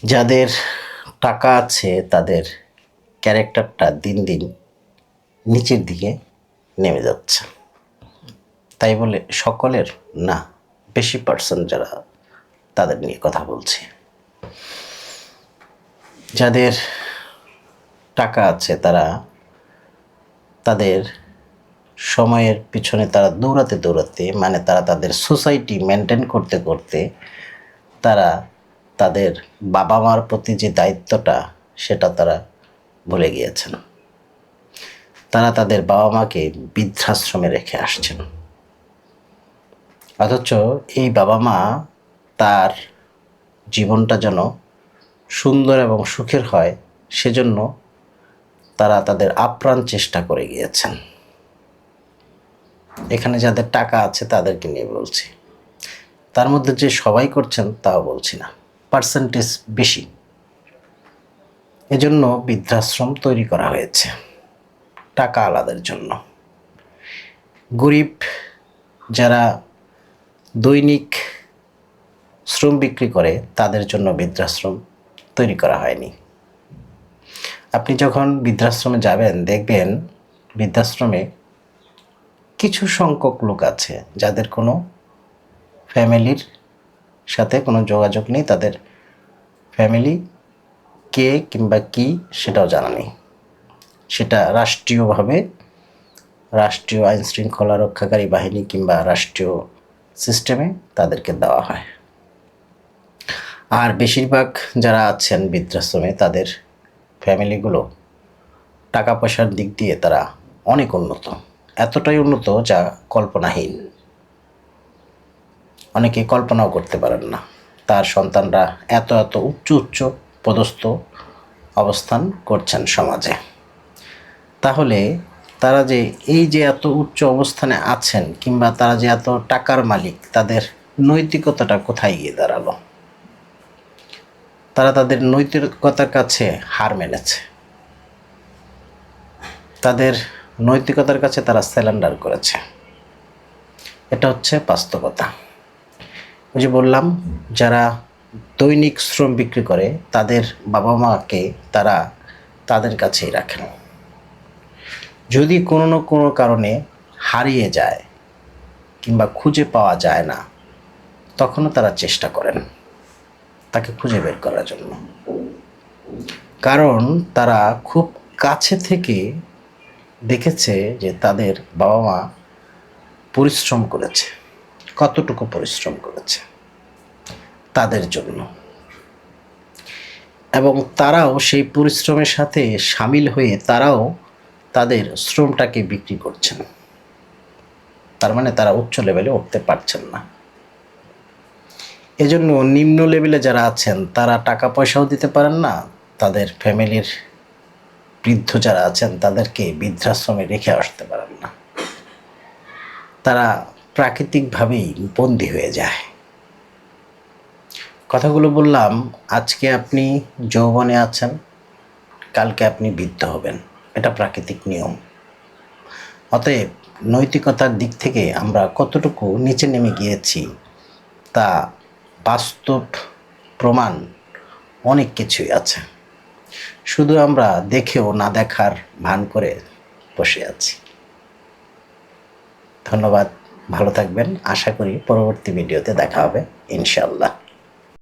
যাদের টাকা আছে তাদের ক্যারেক্টারটা দিন দিন নিচের দিকে নেমে যাচ্ছে। তাই বলে সকলের না, বেশি পার্সেন্ট যারা, তাদের নিয়ে কথা বলছি। যাদের টাকা আছে তারা তাদের সময়ের পিছনে তারা দৌড়াতে দৌড়াতে, মানে তারা তাদের সোসাইটি মেনটেন করতে করতে তারা তাদের বাবা মার প্রতি যে দায়িত্বটা সেটা তারা ভুলে গিয়েছেন। তারা তাদের বাবা মাকে বৃদ্ধাশ্রমে রেখে আসছেন, অথচ এই বাবা মা তার জীবনটা যেন সুন্দর এবং সুখের হয় সেজন্য তারা তাদের আপ্রাণ চেষ্টা করে গিয়েছেন। এখানে যাদের টাকা আছে তাদেরকে নিয়ে বলছি, তার মধ্যে যে সবাই করছেন তাও বলছি না, পার্সেন্টেজ বেশি। এজন্য বৃদ্ধাশ্রম তৈরি করা হয়েছে টাকা আলাদের জন্য। গরিব যারা দৈনিক শ্রম বিক্রি করে তাদের জন্য বৃদ্ধাশ্রম তৈরি করা হয়নি। আপনি যখন বৃদ্ধাশ্রমে যাবেন দেখবেন বৃদ্ধাশ্রমে কিছু সংখ্যক লোক আছে যাদের কোনো ফ্যামিলির সাথে কোনো যোগাযোগ নেই, তাদের ফ্যামিলি কে কিংবা কি সেটাও জানা নেই। সেটা রাষ্ট্রীয়ভাবে রাষ্ট্রীয় আইন শৃঙ্খলা রক্ষাকারী বাহিনী কিংবা রাষ্ট্রীয় সিস্টেমে তাদেরকে দেওয়া হয়। আর বেশিরভাগ যারা আছেন বৃদ্ধাশ্রমে তাদের ফ্যামিলিগুলো টাকা পয়সার দিক দিয়ে তারা অনেক উন্নত, এতটাই উন্নত যা কল্পনাহীন। অনেকে কল্পনাও করতে পারেন না তার সন্তানরা এত এত উচ্চ উচ্চ পদস্থ অবস্থান করছেন সমাজে। তাহলে তারা যে এই যে এত উচ্চ অবস্থানে আছেন কিংবা তারা যে এত টাকার মালিক, তাদের নৈতিকতাটা কোথায় গিয়ে দাঁড়ালো? তারা তাদের নৈতিকতার কাছে হার মেনেছে, তাদের নৈতিকতার কাছে তারা স্যালেন্ডার করেছে। এটা হচ্ছে বাস্তবতা। ওই যে বললাম, যারা দৈনিক শ্রম বিক্রি করে তাদের বাবা মাকে তারা তাদের কাছেই রাখেন। যদি কোনো না কোনো কারণে হারিয়ে যায় কিংবা খুঁজে পাওয়া যায় না, তখনও তারা চেষ্টা করেন তাকে খুঁজে বের করার জন্য। কারণ তারা খুব কাছে থেকে দেখেছে যে তাদের বাবা মা পরিশ্রম করেছে, কতটুকু পরিশ্রম করেছে তাদের জন্য, এবং তারাও সেই পরিশ্রমের সাথে সামিল হয়ে তারাও তাদের শ্রমটাকে বিক্রি করছেন। তার মানে তারা উচ্চ লেভেলে উঠতে পারছেন না। এজন্য নিম্ন লেভেলে যারা আছেন তারা টাকা পয়সাও দিতে পারেন না, তাদের ফ্যামিলির বৃদ্ধ যারা আছেন তাদেরকে বৃদ্ধাশ্রমে রেখে আসতে পারেন না। তারা প্রাকৃতিকভাবেই বন্দী হয়ে যায়। কথাগুলো বললাম, আজকে আপনি যৌবনে আছেন, কালকে আপনি বৃদ্ধ হবেন, এটা প্রাকৃতিক নিয়ম। অতএব নৈতিকতার দিক থেকে আমরা কতটুকু নিচে নেমে গিয়েছি তা বাস্তব প্রমাণ অনেক কিছুই আছে, শুধু আমরা দেখেও না দেখার ভান করে বসে আছি। ধন্যবাদ, ভালো থাকবেন। আশা করি পরবর্তী ভিডিওতে দেখা হবে ইনশাআল্লাহ।